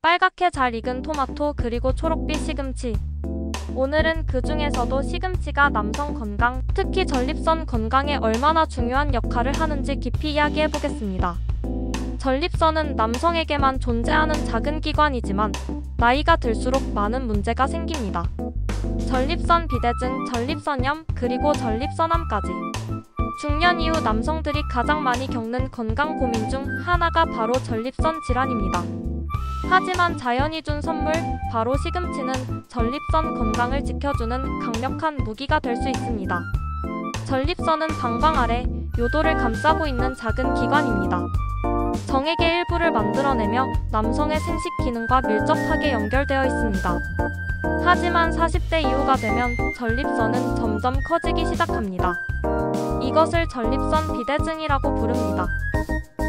빨갛게 잘 익은 토마토 그리고 초록빛 시금치. 오늘은 그 중에서도 시금치가 남성 건강, 특히 전립선 건강에 얼마나 중요한 역할을 하는지 깊이 이야기해보겠습니다. 전립선은 남성에게만 존재하는 작은 기관이지만 나이가 들수록 많은 문제가 생깁니다. 전립선 비대증, 전립선염, 그리고 전립선암까지. 중년 이후 남성들이 가장 많이 겪는 건강 고민 중 하나가 바로 전립선 질환입니다. 하지만 자연이 준 선물, 바로 시금치는 전립선 건강을 지켜주는 강력한 무기가 될 수 있습니다. 전립선은 방광 아래 요도를 감싸고 있는 작은 기관입니다. 정액의 일부를 만들어내며 남성의 생식 기능과 밀접하게 연결되어 있습니다. 하지만 40대 이후가 되면 전립선은 점점 커지기 시작합니다. 이것을 전립선 비대증이라고 부릅니다.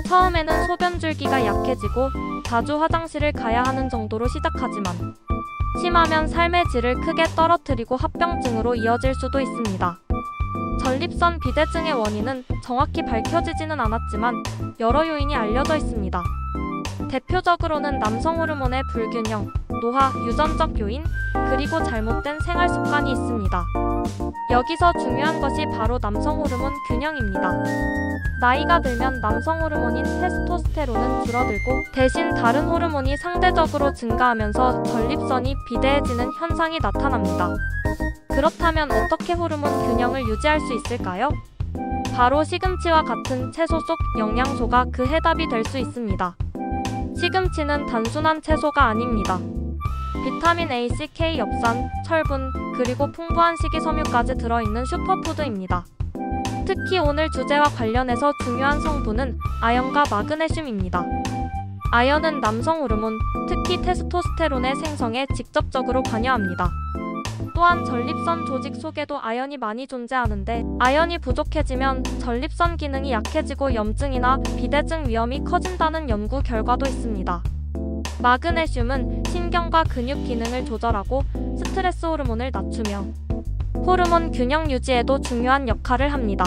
처음에는 소변 줄기가 약해지고 자주 화장실을 가야 하는 정도로 시작하지만 심하면 삶의 질을 크게 떨어뜨리고 합병증으로 이어질 수도 있습니다. 전립선 비대증의 원인은 정확히 밝혀지지는 않았지만 여러 요인이 알려져 있습니다. 대표적으로는 남성 호르몬의 불균형, 노화, 유전적 요인, 그리고 잘못된 생활 습관이 있습니다. 여기서 중요한 것이 바로 남성 호르몬 균형입니다. 나이가 들면 남성 호르몬인 테스토스테론은 줄어들고 대신 다른 호르몬이 상대적으로 증가하면서 전립선이 비대해지는 현상이 나타납니다. 그렇다면 어떻게 호르몬 균형을 유지할 수 있을까요? 바로 시금치와 같은 채소 속 영양소가 그 해답이 될 수 있습니다. 시금치는 단순한 채소가 아닙니다. 비타민 A, C, K, 엽산, 철분, 그리고 풍부한 식이섬유까지 들어있는 슈퍼푸드입니다. 특히 오늘 주제와 관련해서 중요한 성분은 아연과 마그네슘입니다. 아연은 남성 호르몬, 특히 테스토스테론의 생성에 직접적으로 관여합니다. 또한 전립선 조직 속에도 아연이 많이 존재하는데 아연이 부족해지면 전립선 기능이 약해지고 염증이나 비대증 위험이 커진다는 연구 결과도 있습니다. 마그네슘은 신경과 근육 기능을 조절하고 스트레스 호르몬을 낮추며 호르몬 균형 유지에도 중요한 역할을 합니다.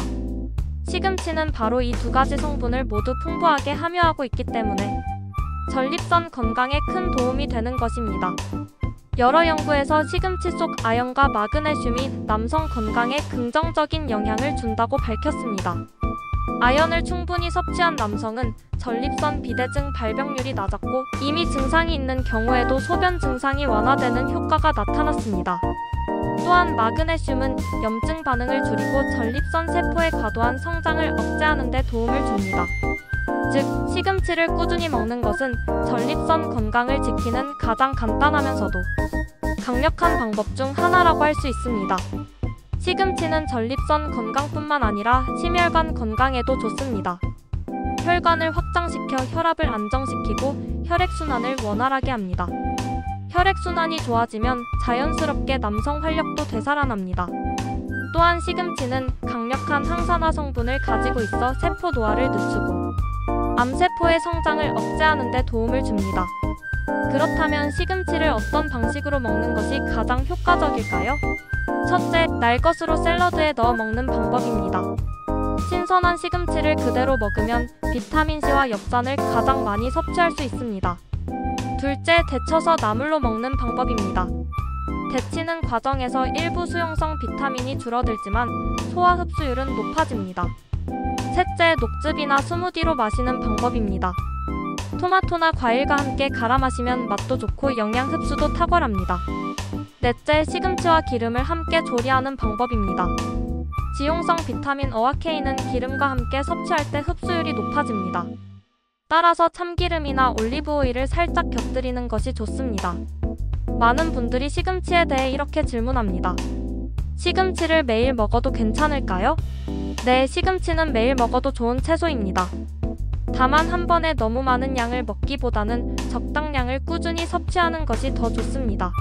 시금치는 바로 이 두 가지 성분을 모두 풍부하게 함유하고 있기 때문에 전립선 건강에 큰 도움이 되는 것입니다. 여러 연구에서 시금치 속 아연과 마그네슘이 남성 건강에 긍정적인 영향을 준다고 밝혔습니다. 아연을 충분히 섭취한 남성은 전립선 비대증 발병률이 낮았고 이미 증상이 있는 경우에도 소변 증상이 완화되는 효과가 나타났습니다. 또한 마그네슘은 염증 반응을 줄이고 전립선 세포의 과도한 성장을 억제하는 데 도움을 줍니다. 즉, 시금치를 꾸준히 먹는 것은 전립선 건강을 지키는 가장 간단하면서도 강력한 방법 중 하나라고 할 수 있습니다. 시금치는 전립선 건강뿐만 아니라 심혈관 건강에도 좋습니다. 혈관을 확장시켜 혈압을 안정시키고 혈액순환을 원활하게 합니다. 혈액순환이 좋아지면 자연스럽게 남성 활력도 되살아납니다. 또한 시금치는 강력한 항산화 성분을 가지고 있어 세포 노화를 늦추고 암세포의 성장을 억제하는 데 도움을 줍니다. 그렇다면 시금치를 어떤 방식으로 먹는 것이 가장 효과적일까요? 첫째, 날 것으로 샐러드에 넣어 먹는 방법입니다. 신선한 시금치를 그대로 먹으면 비타민C와 엽산을 가장 많이 섭취할 수 있습니다. 둘째, 데쳐서 나물로 먹는 방법입니다. 데치는 과정에서 일부 수용성 비타민이 줄어들지만 소화 흡수율은 높아집니다. 셋째, 녹즙이나 스무디로 마시는 방법입니다. 토마토나 과일과 함께 갈아 마시면 맛도 좋고 영양 흡수도 탁월합니다. 넷째, 시금치와 기름을 함께 조리하는 방법입니다. 지용성 비타민 어와 K는 기름과 함께 섭취할 때 흡수율이 높아집니다. 따라서 참기름이나 올리브오일을 살짝 곁들이는 것이 좋습니다. 많은 분들이 시금치에 대해 이렇게 질문합니다. 시금치를 매일 먹어도 괜찮을까요? 네, 시금치는 매일 먹어도 좋은 채소입니다. 다만 한 번에 너무 많은 양을 먹기보다는 적당량을 꾸준히 섭취하는 것이 더 좋습니다.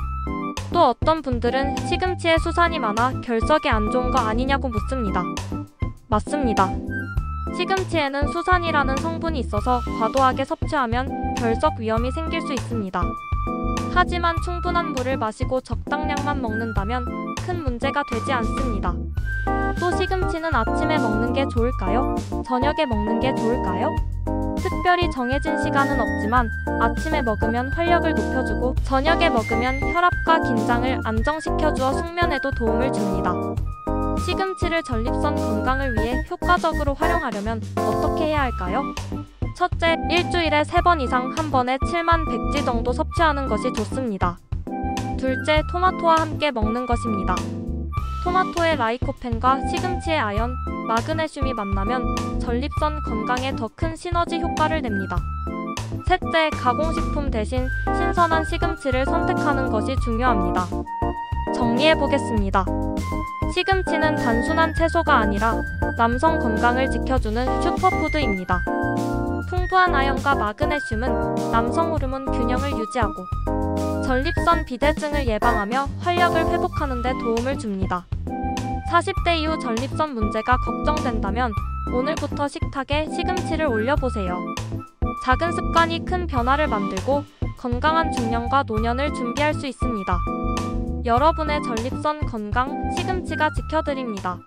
또 어떤 분들은 시금치에 수산이 많아 결석에 안 좋은 거 아니냐고 묻습니다. 맞습니다. 시금치에는 수산이라는 성분이 있어서 과도하게 섭취하면 결석 위험이 생길 수 있습니다. 하지만 충분한 물을 마시고 적당량만 먹는다면 큰 문제가 되지 않습니다. 또 시금치는 아침에 먹는 게 좋을까요? 저녁에 먹는 게 좋을까요? 특히 특별히 정해진 시간은 없지만 아침에 먹으면 활력을 높여주고 저녁에 먹으면 혈압과 긴장을 안정시켜주어 숙면에도 도움을 줍니다. 시금치를 전립선 건강을 위해 효과적으로 활용하려면 어떻게 해야 할까요? 첫째, 일주일에 3번 이상 한 번에 7만 백지 정도 섭취하는 것이 좋습니다. 둘째, 토마토와 함께 먹는 것입니다. 토마토의 라이코펜과 시금치의 아연, 마그네슘이 만나면 전립선 건강에 더 큰 시너지 효과를 냅니다. 셋째, 가공식품 대신 신선한 시금치를 선택하는 것이 중요합니다. 정리해보겠습니다. 시금치는 단순한 채소가 아니라 남성 건강을 지켜주는 슈퍼푸드입니다. 풍부한 아연과 마그네슘은 남성 호르몬 균형을 유지하고 전립선 비대증을 예방하며 활력을 회복하는 데 도움을 줍니다. 40대 이후 전립선 문제가 걱정된다면 오늘부터 식탁에 시금치를 올려보세요. 작은 습관이 큰 변화를 만들고 건강한 중년과 노년을 준비할 수 있습니다. 여러분의 전립선 건강 시금치가 지켜드립니다.